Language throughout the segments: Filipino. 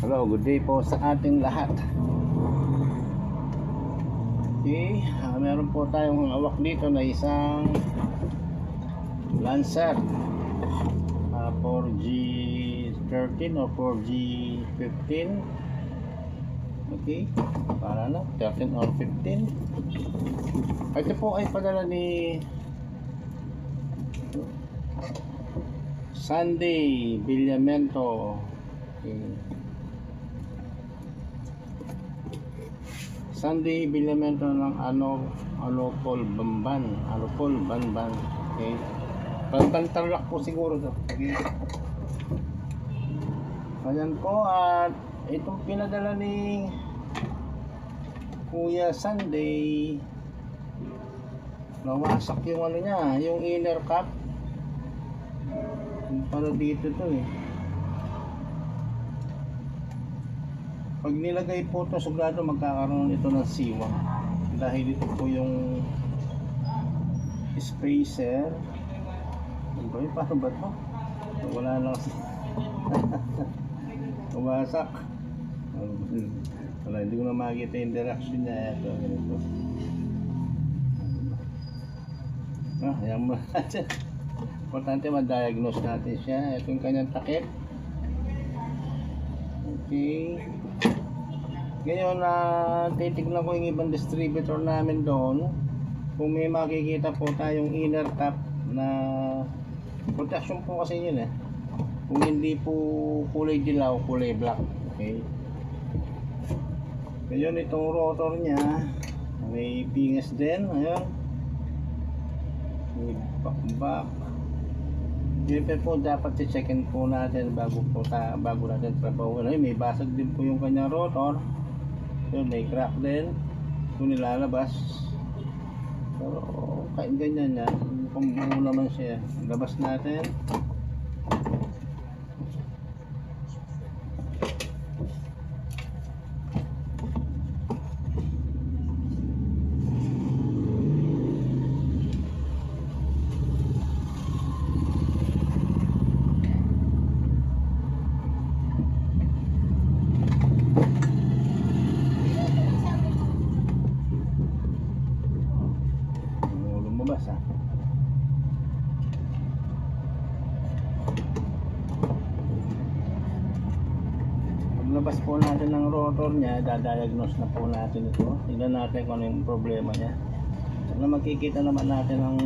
Hello, good day po sa ating lahat. Okay, meron po tayong hawak dito na isang Lancer 4G13 o 4G15. Okay, para na 13 or 15. Ito po ay padala ni Sunday Villamento. Okay. Sunday Villamento ng Anopol Banban. Okay. Pantantalak po siguro to. Okay. Ayan po, at itong pinadala ni Kuya Sunday, nawasak yung niya, yung inner cap. Para dito to eh. Pag nilagay po ito, sigurado magkakaroon ito ng siwang dahil ito po yung spacer. Paano ba ito? Wala lang. Umasak. Wala, hindi ko na makikita yung direction niya. Ito, ganito. Ayan mo natin. Importante ma-diagnose natin siya. Ito yung kanyang takip. Okay. Ngayon, titignan ko yung ibang distributor namin doon. Kung may makikita po tayong inner cap na protection po kasi yun eh. Kung hindi po kulay dilaw, kulay black. Okay. Ngayon, itong rotor niya may pingas din. Ayan. May back. Siyempre po dapat i-checkin po natin bago natin trabaho. May basag din po yung kanyang rotor. Yun, may crack din kung nilalabas. Pero kahit ganyan yan, kung buo naman siya, labas natin. Lumabas ha. Paglabas po natin ng rotor niya, dadiagnose na po natin ito. Tingnan natin kung ano yung problema niya. Sana makikita naman natin ang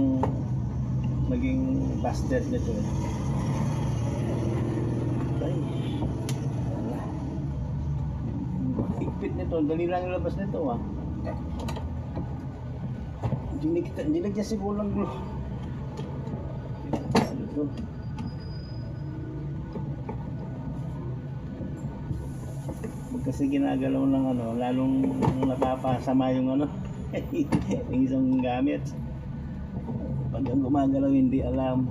naging busted nito. Okay. Higpit nito, dali lang ilabas nito ha. Hindi niya siguro ng glue. Ito. Kasi ginagalaw ng lalong napapasama yung yung isang gamit. Pag ang gumagalaw hindi alam.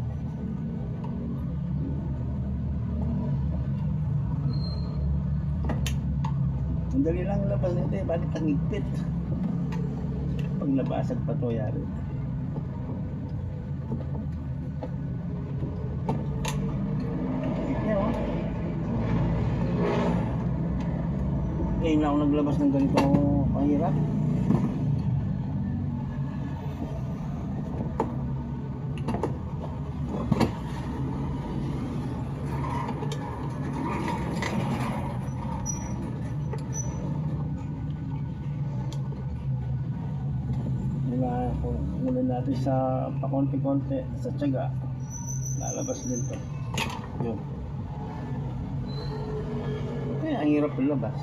Ang dali lang labas nito eh, bakit ang higpit? Pag nabasag pa to yari. Ngayon na ako naglabas ng ganito kahirap. Mula natin sa pakonti-konti sa tiyaga, lalabas din to. Yun. Ang hirap ilabas.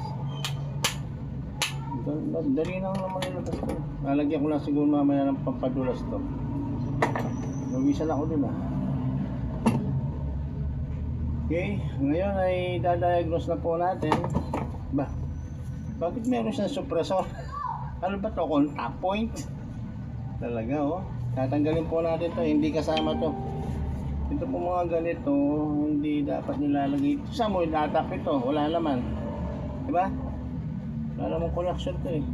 Dali lang naman ilabas to. Lalagyan ko lang siguro mamaya ng pampadulas to. Nawisan ako dun ah. Okay, ngayon ay dadiagnose na po natin. Bakit meron siyang suppressor? Ano ba to? Contact point? Talaga oh. Tatanggalin po natin to, hindi kasama to. Ito po mga ganito, hindi dapat nilalagay. Sa mo itatap ito, wala naman. Diba? Wala namang connection to eh.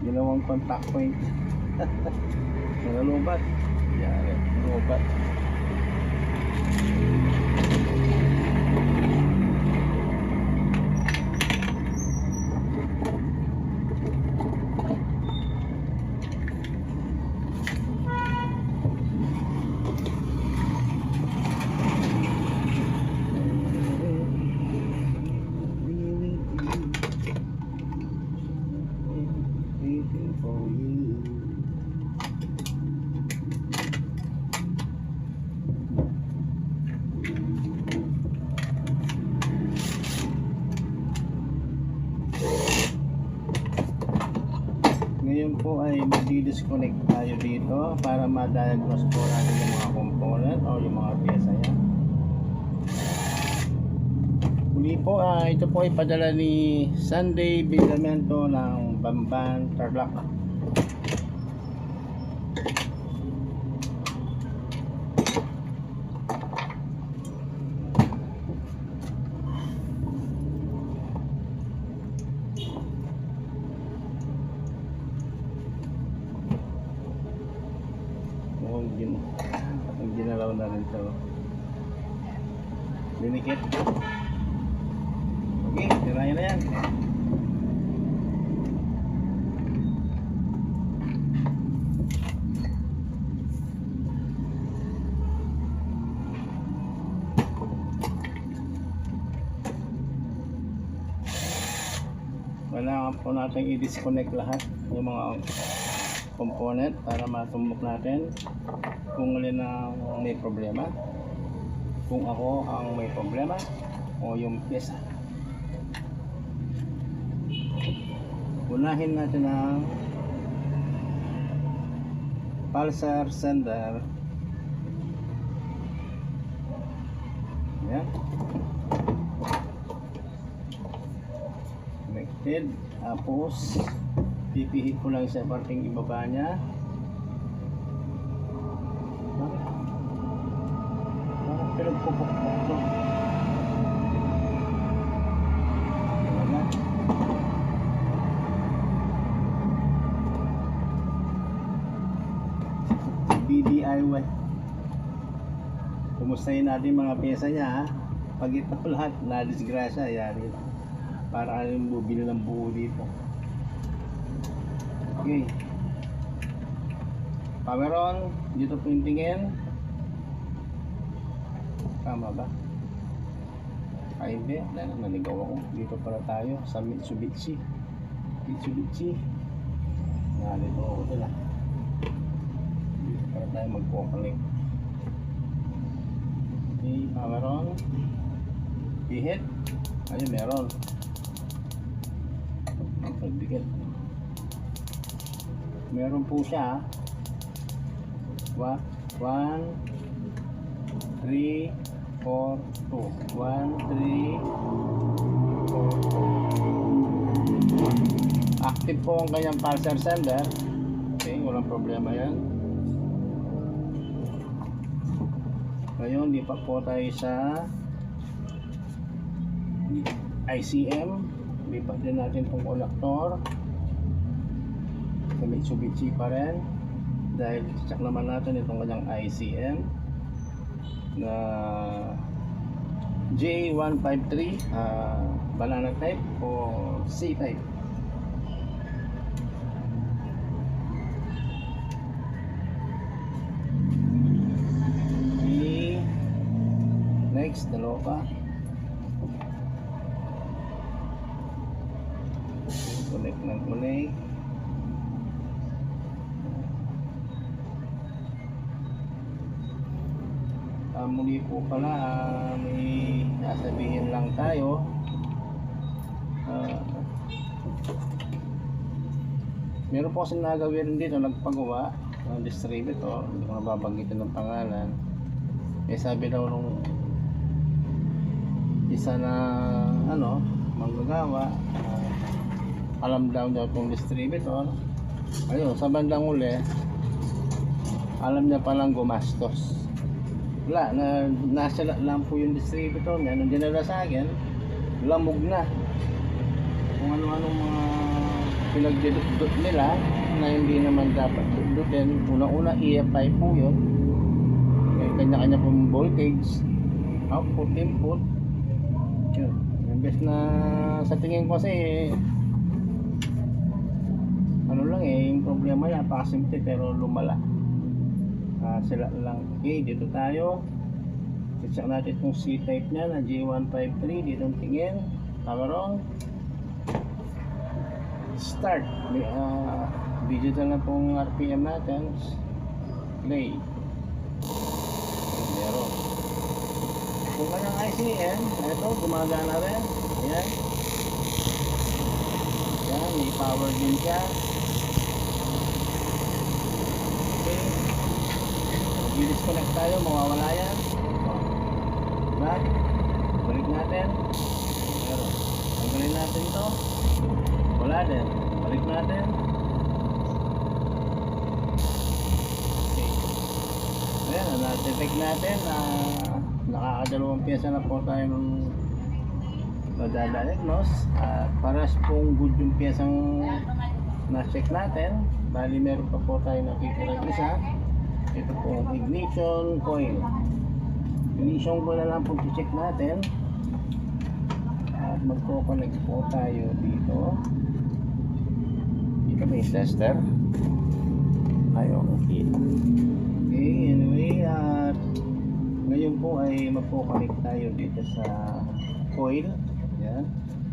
Ginawang contact point. Nalalubat. Yari, lubat. Waiting for you. Ngayon po ay mag-disconnect tayo dito para ma-diagnose po natin yung mga component o yung mga pyesa yan. Muli po, ito po ay padala ni Sunday Villamento ng Bamban, Tarlac. Ang ginalaw na rin ito. Dinikit. Okay, tirayan na yan. Kailangan po natin i-disconnect lahat yung mga component para matumbok natin kung alin ang may problema, kung ako ang may problema o yung pyesa. Unahin natin ang pulsar sender. Yan. Connected. Tapos pipihit ko lang sa parting ibaba niya. Parang pinagpupukpuk to. Wala. BDIY. Kumustahin natin mga pyesa niya ha. Pag ito lahat na disgrasya, yari. Para yung bubili ng buo dito. Okay. Power on. Dito po yung tingin. Tama ba? Ay hindi. Naligaw ako. Dito pala tayo sa Mitsubishi. Nalito ako sila. Dito pala tayo mag-connect. Okay. Power on. Pihit. Ayun meron. Pagdikit. Meron po siya 1, 3, 4, 2 1, 3, 4, 2 active po ang kanyang pulsar sender. Okay, walang problema yan. Ngayon, di pa po tayo sa ICM. Lipat din natin itong collector sa Mitsubishi pa rin dahil check naman natin itong kanyang ICM na J153 banana type o C type. Next, dalawa pa. Connect ng connect. Muli po pala, may sasabihin lang tayo. Meron po kasing nagawin dito, nagpagawa ng distributor, hindi ko nababanggitin ng pangalan. Sabi daw nung isa na manggagawa, alam daw itong distributor. Ayun, sa bandang uli, alam niya palang gumastos. Wala, nasa lang po yung distributor niya. Nung dinala sa akin, lamog na. Kung ano-anong mga pinagdudot nila na hindi naman dapat dudutin. Una-una EFI po yun. May kanya-kanya pong voltage, output, input. Yun. Imbes na sa tingin ko kasi ano lang yung problema napakasimple pero lumala. Sila lang. Okay, dito tayo. Check natin itong C-type nya na J153. Dito tingin. Power on. Start. Digital na pong RPM natin. Play. Meron. Kung kanyang ICN, ito, gumagana rin. Ayan. Ayan, may power din siya. Okay. Mag-disconnect tayo, mawawala yan. Diba? Balik natin. Meron. Tanggalin natin to. Wala din. Balik natin. Okay. Ayan, na-detect natin na nakakadalawang pyesa na po tayo ng nadadiagnose. At paras pong good yung pyesang na-check natin. Bali meron pa po tayo nakikita isa. Ito po ignition coil. Ignition coil na lang po check natin. At magko-connect po tayo dito. Dito may tester. Ayaw nakita. Okay, anyway, at ngayon po ay magko-connect tayo dito sa coil. Yan.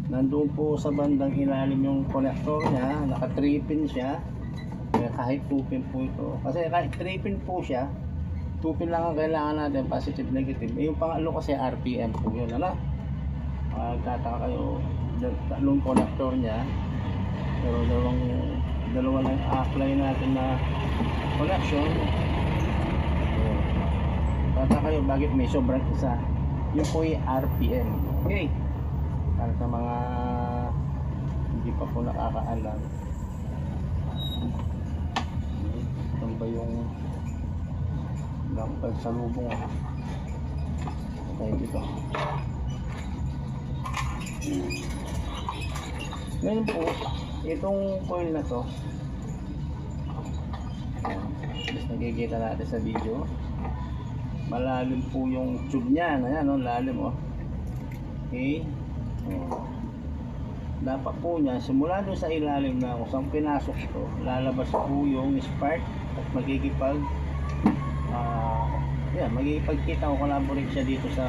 Nandun po sa bandang ilalim yung connector niya. Naka 3 pin siya. Kahit 2 pin po ito. Kasi kahit 3 pin po siya, 2 pin lang ang kailangan natin, positive, negative. Yung pangalo kasi RPM po yun. Ano? Tataka kayo, tatlong connector niya. Pero dalawa lang apply natin na connection. Tataka kayo bakit may sobrang isa. Yung po yung RPM. Okay. Para sa mga hindi pa po nakakaalam. Ito ba yung lampag sa lubong? Okay, dito. Ngayon po, itong coil na to, mas nakikita natin sa video, malalim po yung tube niya. Ayan, no? Lalim, oh. Okay. Dapat po niya, simula doon sa ilalim na kung saan pinasok ito, lalabas po yung spark at magkikipag magkikipagkita o collaborate siya dito sa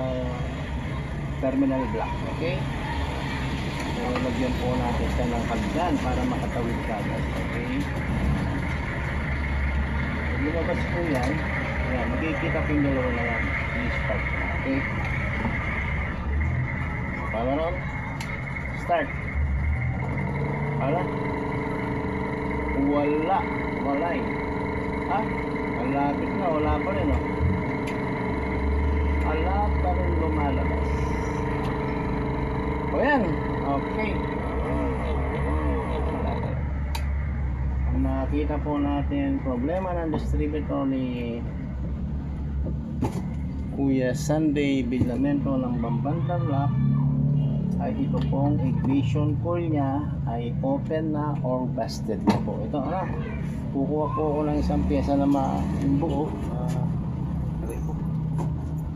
terminal block. Okay. So, lagyan po natin siya ng pagdan para makatawid kagad. Okay. Pag lumabas po yan, ayan, magkikita po yung dalawa na yan. Yung spark. Okay. Power on. Start. Wala. Wala eh. Ha? Malapit na, wala pa rin, oh. Wala pa rin lumalabas. O yan. Okay. Ang nakita po natin problema ng distributor ni Kuya Sunday Biglamento ng Bambantar Lock ay ito pong ignition coil niya ay open na or busted na po. Ito, kukuha po ako ng isang pyesa na buo.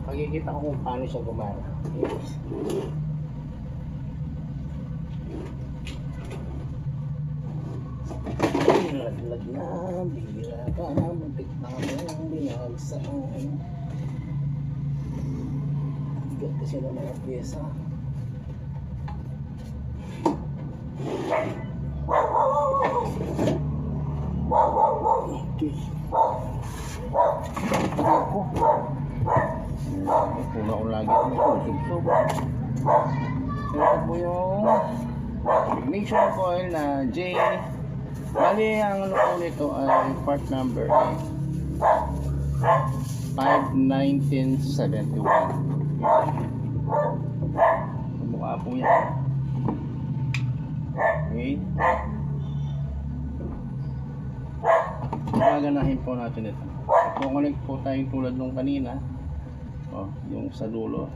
Pagkikita ko kung paano siya gumana. Yes. Lag na, bihira ka na, muntik na kami binagsak. Bigat kasi na mga pyesa. Okay. Ako. Pula ko lagi ang susub-sub. Ito po yung ignition coil na J. Bali ang ano po nito ay part number 51971. Mukha po yan. Okay. Gaganahin po natin ito. Connect po tayo tulad nung kanina. Yung sa dulo.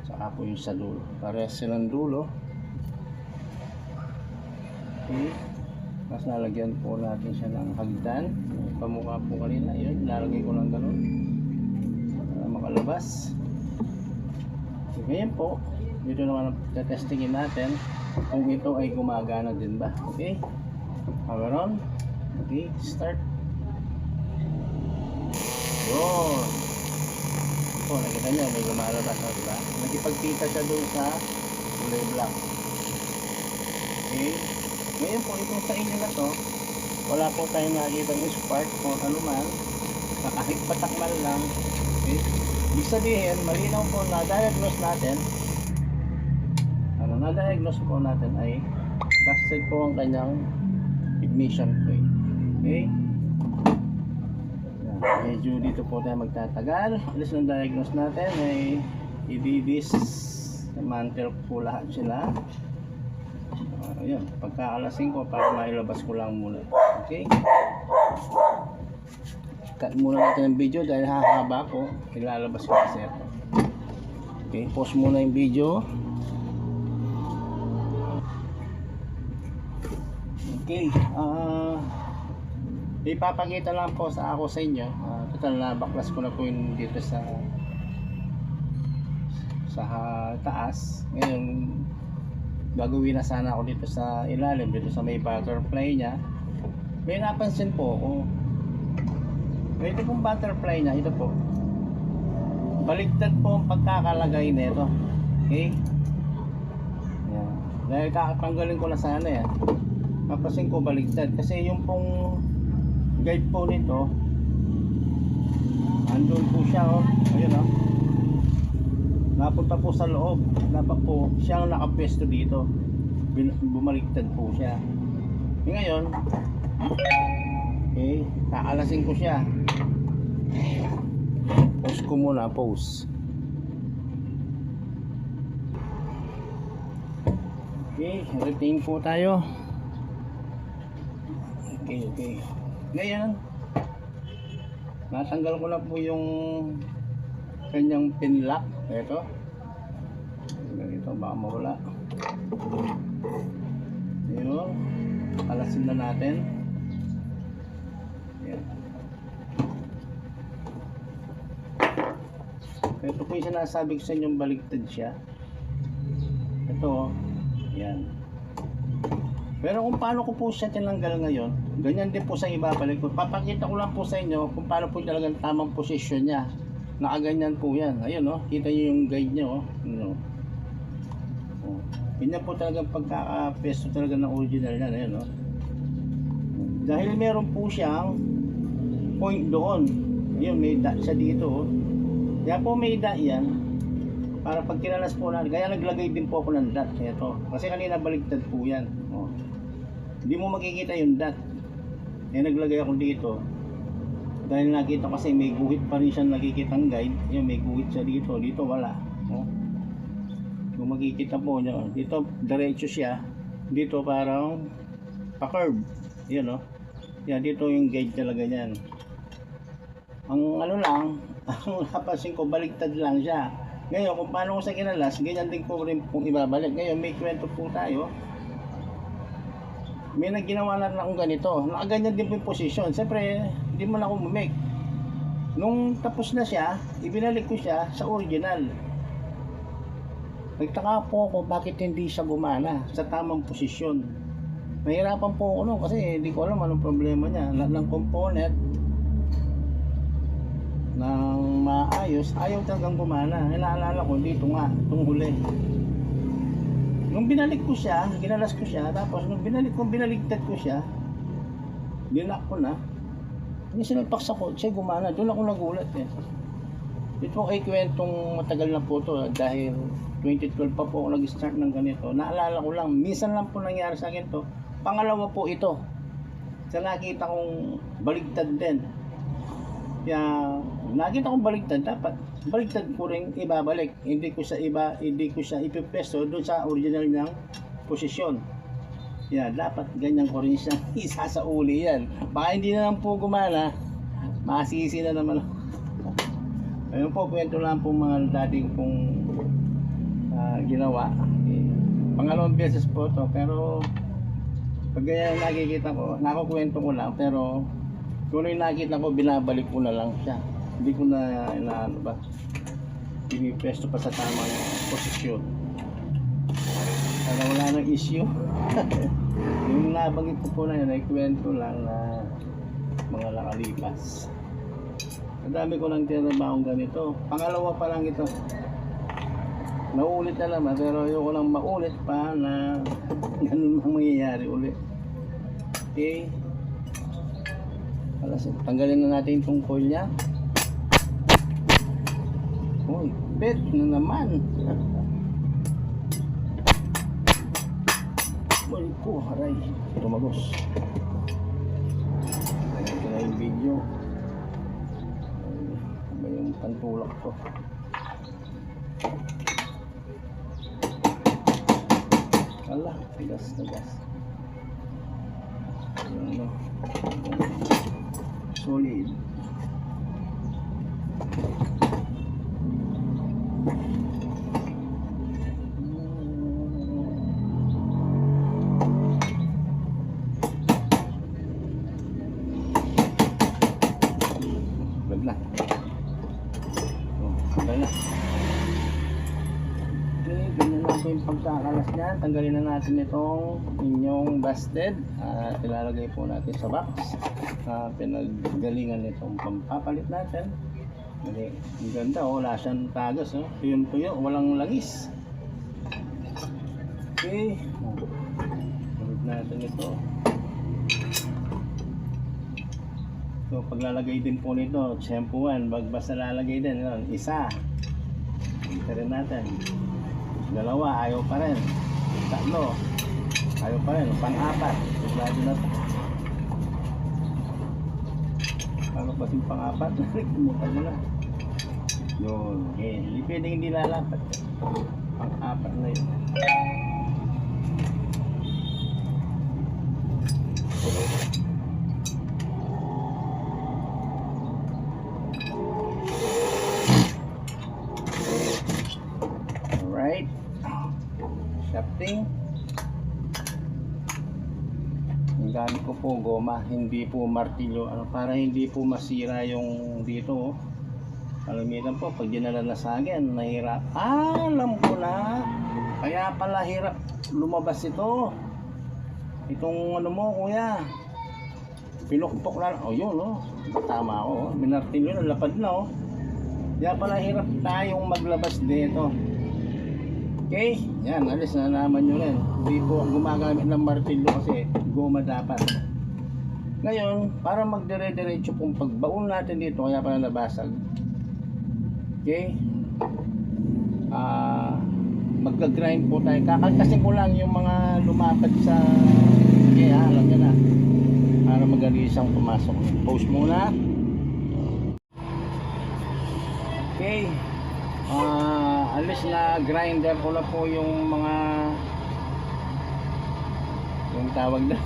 Saka po yung sa dulo. Parehas silang dulo. Okay. Tapos lalagyan po natin siya ng hagdan. Pamukha po kanina, yun, lalagay ko lang ganun para makalabas. So, ganyan po, dito naman testingin natin kung ito ay gumagana din ba. Okay, power on. Okay, start. Yun po, nakita nyo may lumalabas na, diba? Nagipagkita siya dun sa kulay black. Okay, ngayon po itong sa inyo na to, wala po tayong nakikita ng spark kung ano man, kahit patakmal lang. Okay, ibig sabihin malinaw po na diagnose natin, na-diagnose po natin ay busted po ang kanyang ignition coil. Okay, medyo dito po tayo magtatagal. Alis ng diagnose natin ay i-dismantle po lahat sila. Ayun, pagkaalasin ko para mailabas ko lang muna. Okay, cut muna natin ang video dahil hahaba ko, ilalabas ko kasi ito. Okay, pause muna yung video. Okay, ipapakita lang po sa ako sa inyo. Total na baklas ko na po yung dito sa taas. Ngayon gagawin na sana ako dito sa ilalim, dito sa may butterfly nya. May napansin po ako, ito pong butterfly nya, ito po baligtad po ang pagkakalagay nito. Okay, yan. Dahil kakatanggalin ko na sana yan, napansin ko baligtad kasi yung pong guide po nito andun po siya, oh. Ayun, oh, napunta po sa loob. Dapat po siyang nakapwesto dito, bumaligtad po siya. Ngayon, okay, kaalasin ko siya. Pause ko muna, pause. Okay, retain po tayo. Okay. Ngayon, natanggal ko na po yung kanyang pin lock. Ito. Ganito, baka mawala. Ayun. Alasin na natin. Ayan. Ito po yung sinasabi ko sa inyong baligtad siya. Ito. Ayan. Pero kung paano ko po siya tinanggal ngayon, ganyan din po sa ibabalik ko. Papakita ko lang po sa inyo kung paano po talagang tamang posisyon niya. Nakaganyan po yan. Ayun, oh, kita nyo yung guide niya, oh. Ano, oh. Ganyan po talagang pagkakapesto talaga ng original yan. Ayun, oh. Dahil meron po siyang point doon. Ayun, may dot siya dito, oh. Kaya po may dot yan para pag kinalas po natin. Kaya naglagay din po ako ng dot. Ito. Kasi kanina baligtad po yan, oh. Hindi mo makikita yung dot. Kaya naglagay ako dito dahil nakita kasi may guhit pa rin siya nakikitang guide. Yan, may guhit siya dito. Dito wala, oh. Kung makikita po nyo, dito diretso siya, dito parang pa-curve. Yan, oh. Yan, dito yung guide talaga yan. Ang ano lang, ang napansin ko, baligtad lang siya. Ngayon, kung paano ko sa kinalas, ganyan din ko rin kung ibabalik. Ngayon, may kwento po tayo. May nagginawa na akong ganito. Nakaganyan din po yung posisyon. Siyempre, hindi mo na ako make. Nung tapos na siya, ibinalik ko siya sa original. Nagtaka po ako bakit hindi siya gumana sa tamang posisyon. Nahirapan po ako nun kasi hindi ko alam anong problema niya. Lahat ng component ng maayos, ayaw talagang gumana. Naalala ko dito nga, itong huli. Nung binalik ko siya, ginalas ko siya, tapos nung binaligtad ko siya, dinak ko na. Yung sinagpaksa ko, siya gumana. Doon ako nagulat, eh. Ito ay kwentong matagal na po to dahil 2012 pa po ako nag-start ng ganito. Naalala ko lang, minsan lang po nangyari sa akin to. Pangalawa po ito. Sa nakita kong baligtad din. Kaya nakita kong baligtad, dapat baligtad ko rin ibabalik. Hindi ko siya ipipesto doon sa original niyang posisyon. Yan, dapat ganyan ko rin siya isa sa uli yan. Baka hindi na lang po gumana, masisi na naman. Ayun po, kwento lang po mga dating pong ginawa. Pangalawang beses po to, pero Pag ganyan nakikita ko, nakukwento ko lang, pero kung ano yung nakikita ko, binabalik ko na lang siya. Hindi ko na inaano ba, pinipresto pa sa tamang posisyon. Para wala nang issue. Yung nabanggit ko po na yun, ay kwento lang na mga nakalipas. Ang dami ko lang tinabahong ganito. Pangalawa pa lang ito. Nauulit na naman, pero ayoko lang maulit pa na ganun ang mangyayari ulit. Okay. Tanggalin na natin itong coil niya. Uy, bet na naman. Uy ko, haray. Tumagos. Ayan ko na yung video. Ano yung pantulak ko. Ala, tigas. Ano, solid. Wala. Wala. Ganyan lang po yung pagkakalas niyan. Tanggalin na natin itong inyong busted at ilalagay po natin sa box. Pinaggalingan nitong pampapalit natin. Ang ganda, wala siyang tagas, tuyo-tuyo, walang langis. Okay, ulit natin ito. So paglalagay din po nito, shampooan, basta lalagay din, isa. Ito rin natin. Dalawa, ayaw pa rin. Tatlo, ayaw pa rin. Pang-apat, sigurado na ito. Ano ba yung pang-apat? Kumutan mo na. Yun, okay. Hindi pwedeng hindi lalapat. Pang-apat na yun. Alright. Shafting. Ang gamit ko po goma, hindi po martilyo, para hindi po masira yung dito. Kalamitan po pag dinala na sa akin, nahirap. Alam ko na. Kaya pala hirap lumabas ito. Itong ano mo, kuya. Pinukpok na. Yun, tama ako. Minartilyo na, lapad na, Kaya pala hirap tayong maglabas dito. Okay, yan, alis na naman nyo rin. Hindi po gumagamit ng martilyo kasi goma dapat. Ngayon, para magdire-diretso pong pagbaon natin dito, kaya pala nabasag. Okay, magka-grind po tayo. Kakalkasin ko lang yung mga lumapad sa alam nyo na, para magalisang pumasok. Pause muna. Okay, alis na grinder ko na po yung mga yung tawag na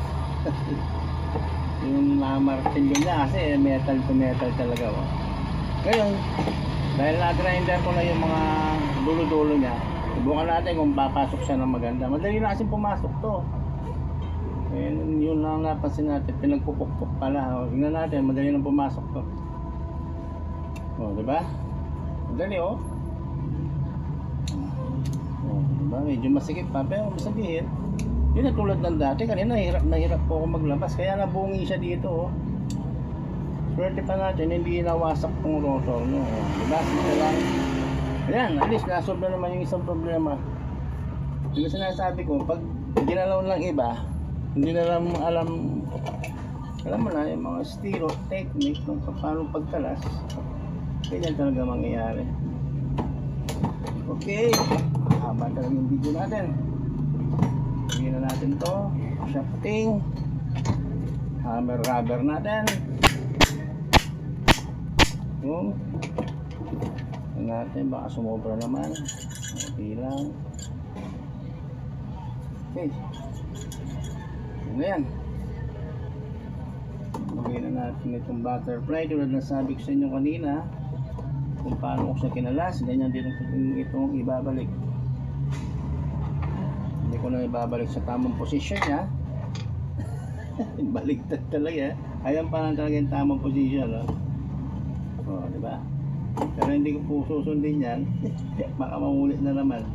yung martilyo niya kasi metal to metal talaga. Ngayon, dahil na-grinder ko na yung mga dulo-dulo niya, subukan natin kung papasok siya ng maganda. Madali na kasi pumasok to. Yun lang napansin natin, pinagpupukpok pala. Tingnan natin, madali na pumasok to. Diba? Madali, diba? Medyo masikip pa, pero masabihin, yun na tulad ng dati. Kanina, nahirap po ako maglabas, kaya nabungi siya dito, Swerte pa natin, hindi nawasak tong rotor nyo. Diba? Ito lang. Ayan, alis, nasolve na naman yung isang problema. Yung sinasabi ko, pag ginalaw lang iba, hindi na lang alam mo na yung mga stiro technique kung paano pagkalas. Ganyan talaga mangyayari. Okay, haba talaga yung video natin. Bigyan na natin to, shafting, hammer rubber natin. Natin, baka sumobra naman. Okay lang. Okay, ano yan, lagyan na natin itong butterfly tulad na sabi ko sa inyo kanina kung paano ko siya kinalas. Ganyan din itong ibabalik. Hindi ko na ibabalik sa tamang posisyon niya. Baliktad talaga. Ayan pa lang talaga yung tamang position, no? O, di ba? Pero hindi ko po susundin yan. Baka mamulit na naman.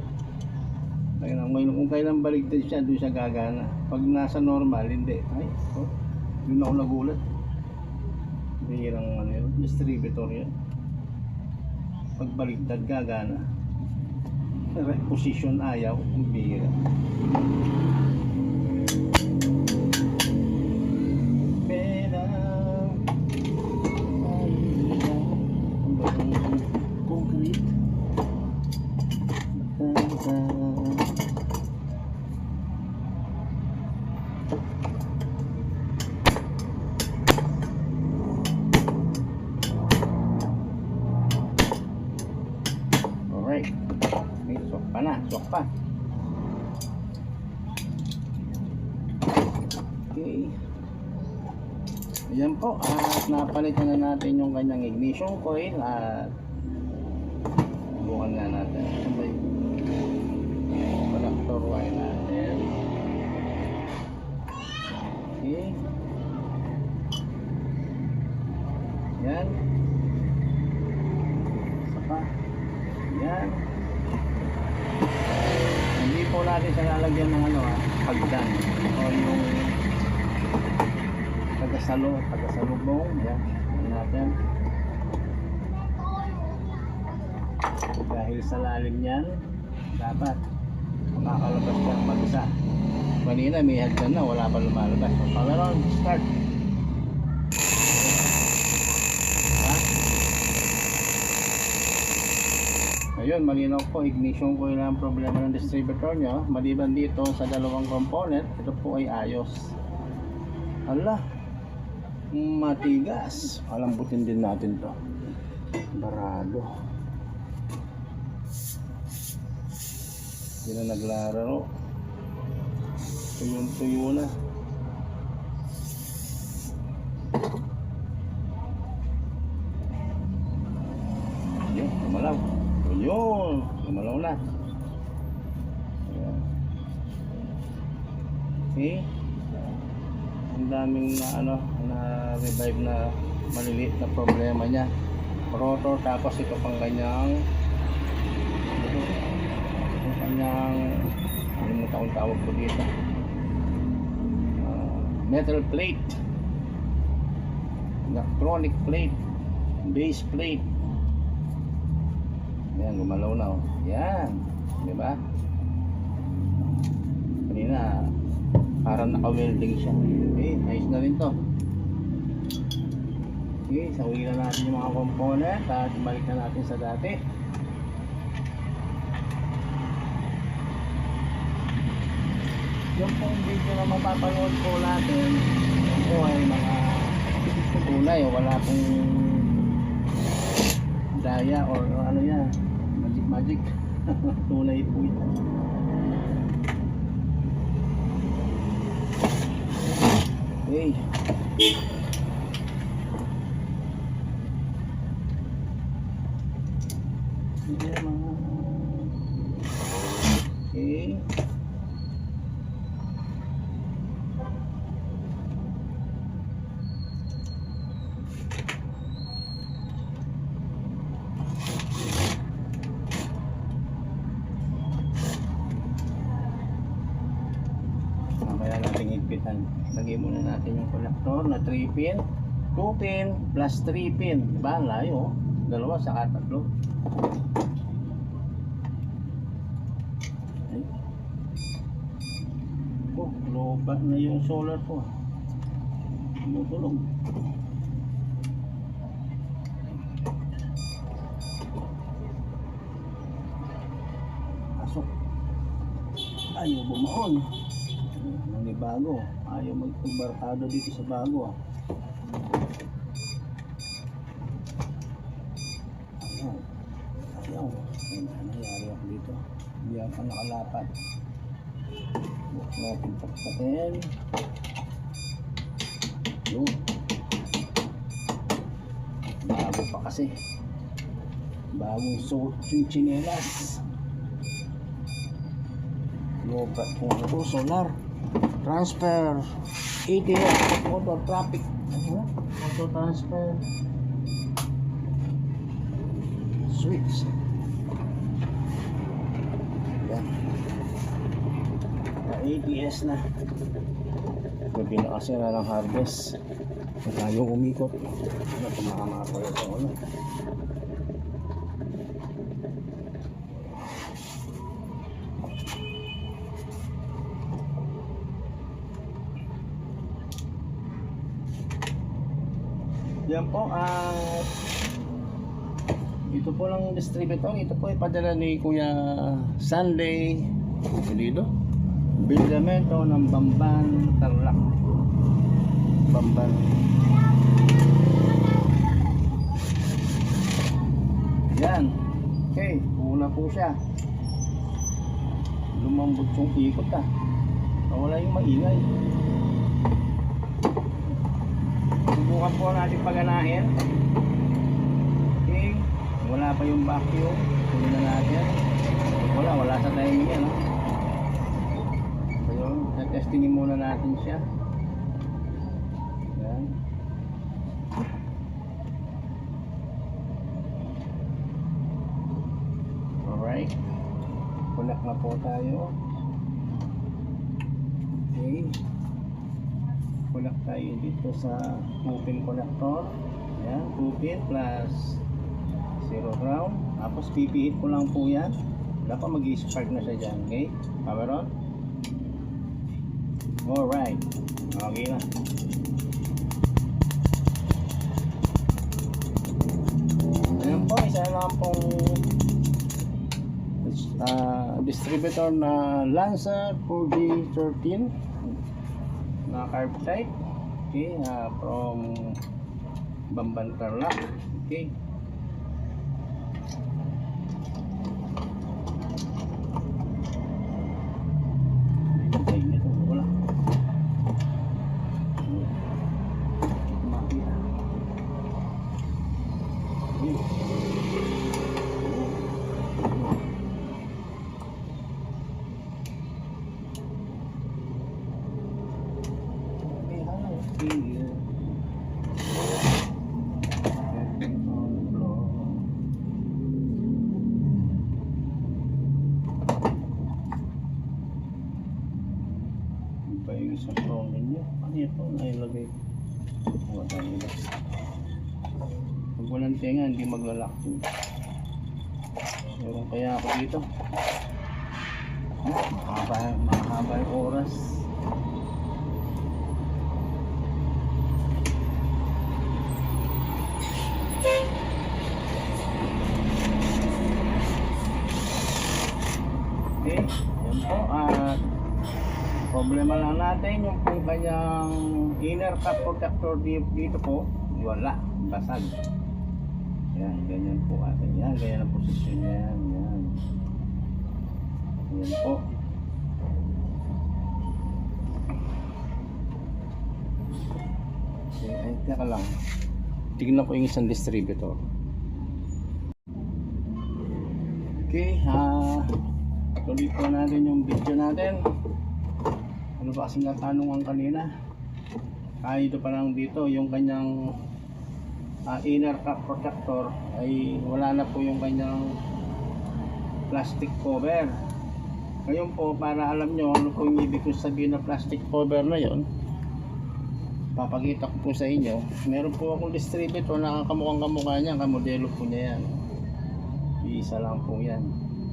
Kung kailan baligtad siya, doon siya gagana. Pag nasa normal, hindi. Ay, oh, doon ako nagulat. Bihirang ano yun, distributor yun. Pag baligtad, gagana. Position ayaw, bihira. Concrete. Alright. Okay, swak pa na. Swak pa. Okay. Ayan po. At napalitan na natin yung kanyang ignition coil. At bukan na natin. Sabay. Connector wire natin. Okay. Yan. Isa pa. Yan. Hindi po natin siya lalagyan ng ano pagdan o yung tagasalubong. Yan. Yan natin. Dahil sa lalim yan, dapat makakalabas ka mag-isa. Kanina may hagdan na, wala pa lumalabas. So, palaron, start. Ayun, malinaw po, ignition ko yung problema ng distributor nyo. Maliban dito sa dalawang component, ito po ay ayos. Ala, matigas. Palambutin din natin to. Barado. Hindi na naglalaro. Tuyong-tuyo na. Yun, lumalaw. Yun, lumalaw na. Ayan. Okay. Ang daming na revive na maliliit na problema niya. Rotor, tapos ito pang kanyang ano taong tawag ko dito, metal plate, electronic plate, base plate. Yan, gumalaw na, oh. Yan, di ba? Kanina parang naka-welding siya. Okay, ayos na rin to. Okay, sawi na natin yung mga component at balik na natin sa dati. Yung pong video na mapapanood po natin, ito ay mga tunay, wala pong daya or ano yan, magic tunay po ito. Okay. Okay. Mamaya natin higpitan. Lagay muna natin yung connector na 3 pin, 2 pin plus 3 pin. Diba? Layo. Dalawa saka tatlo. Okay. Oh, lobat na yung solar ko. Tumutulog. Pasok. Ayaw bumaon. Bago, ayaw magpagbarkado dito sa bago. Ayaw. Ano nangyari ako dito? Hindi ako nakalapat. Bukas natin pakpatin. Yun. Bago pa kasi. Bagong suot yung chinelas. Lobat kung ito, solar transfer. ATS, motor traffic, auto transfer, switch. Yan. ATS na. Gabi na kasi na ng harvest. Tayong umikot. Tumakama ko ito. Yan po, ito po lang distributor. Ito po ipadala ni Kuya Sunday dito. Bilgamento ng Bamban, Tarlac. Bamban. Yan. Okay, una po siya. Lumambot yung ikot wala yung maingay. Subukan po natin paganahin. Okay, wala pa yung vacuum. Tuloy na natin. Wala sa timing yan. So yun, testingin muna natin siya. Yan. Alright, connect na po tayo. Okay, connect tayo dito sa 2-pin connector. Yan, 2-pin plus 0 ground. Tapos pipihit ko lang po yan. Dapat mag-spark na siya dyan. Okay, power on. Alright, okay na. Ayan po, isa lang pong distributor na Lancer 4G13 na carb type. Okay, from Bamban, Tarlac. Okay, pa yung isang phone ninyo. Ano ito? Nailagay. Pag walang tenga, hindi maglalak. Meron kaya ako dito. Mahaba yung oras. Okay, yan po. Problema lang natin yung kung kanyang inner cap protector dito po, wala, basag. Yan, ganyan po atin. Yan, ganyan ang posisyon niya. Yan. Yan po. Okay, ay, teka lang. Tignan ko yung isang distributor. Okay, tuloy po natin yung video natin. Ano ba kasing natanungan kanina? Ito pa lang dito, yung kanyang inner cap protector ay wala na po yung kanyang plastic cover. Ngayon po, para alam nyo ano po yung ibig kong sabihin na plastic cover na yon, papakita ko po sa inyo. Meron po akong distributor na kamukhang kamukha niya, kamodelo po niya yan. Isa lang po yan.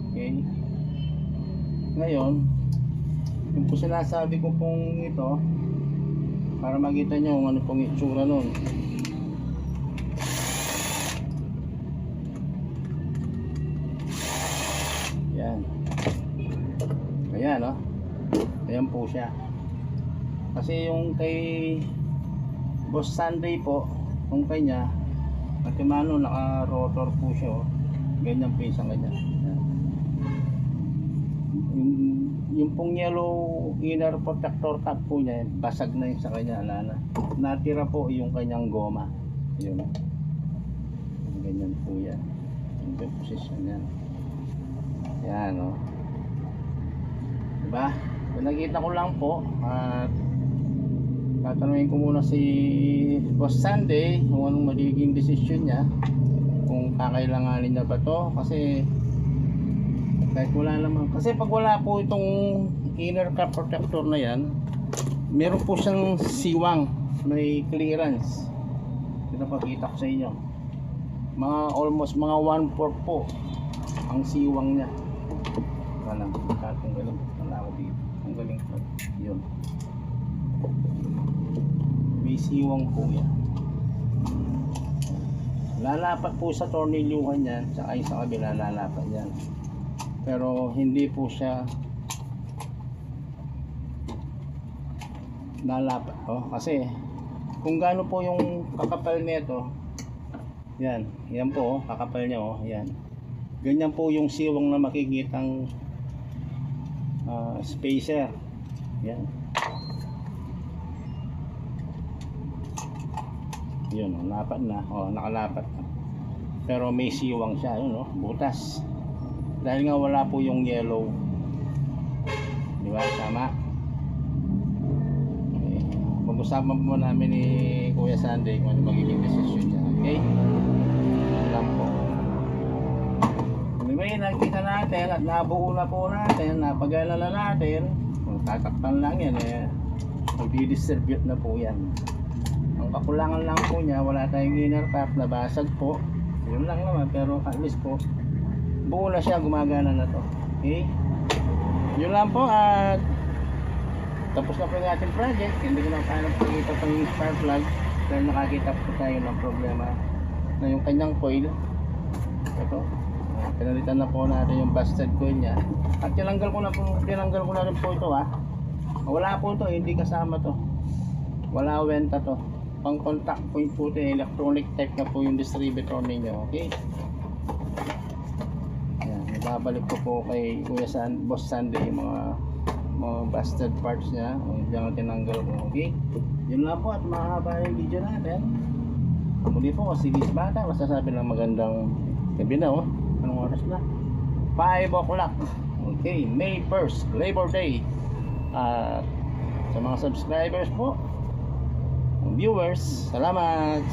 Okay, ngayon yung po sinasabi ko pong ito, para makita nyo kung ano pong itsura nun. Yan. Ayan, no? Ayan po siya. Kasi yung kay Boss Sunday po, kung kanya Matimano, naka-rotor po siya, oh. Ganyan po yung isang ganyan. Yung pong yellow inner protector cap po niya, basag na yung sa kanya, alala. Natira po yung kanyang goma. Yun. Ganyan po yan. Yung position yan. Yan, o. Diba? So, nakita ko lang po at tatanungin ko muna si Boss Sunday kung anong magiging desisyon niya, kung kakailanganin niya ba to, kasi kahit wala naman, kasi pag wala po itong inner cap protector na yan, meron po siyang siwang, may clearance. Pinapakita ko sa inyo, mga almost mga 1/4 po ang siwang niya. Walang tatanggalin, wala ako dito, ang galing po yun, may siwang po yan. Lalapat po sa tornilyuhan yan, tsaka yung sa kabila lalapat yan, pero hindi po siya lalapat. Kasi kung gaano po yung kakapal nito, yan po, kakapal niya, yan, ganyan po yung siwang na makikitang spacer, yan. Yun, lapat na, nakalapat na. Pero may siwang siya, yun, butas. Dahil nga wala po yung yellow. Di ba? Tama? Okay. Pag-usapan po namin ni Kuya Sunday kung ano magiging desisyon niya. Okay? Lang po. Anyway, nakita natin at nabuo na po natin, napag-alala natin. Kung tatakpan lang yan, mag-distribute na po yan. Ang kakulangan lang po niya, wala tayong inner cap, nabasag po, yun lang naman, pero at least po buo na siya, gumagana na to. Okay, yun lang po, at tapos na po yung ating project. Hindi ko na paano pakita pa yung spark plug, pero nakakita po tayo ng problema na yung kanyang coil. Ito, pinalitan na po natin yung busted coil niya, at tinanggal ko na rin po ito. Wala po ito, hindi kasama to, wala wenta to, pang contact point po ito, electronic type na po yung distributor ninyo. Okay, yan, ibabalik ko po kay Kuya Boss Sunday yung mga busted parts niya, yung tinanggal ko. Okay, yun lang po, at mahaba yung video natin. Muli po, si Liz Bata, masasabi lang magandang gabi na. Anong oras na? 5 o'clock. Okay, May 1st, Labor Day. Sa mga subscribers po, viewers, salamat.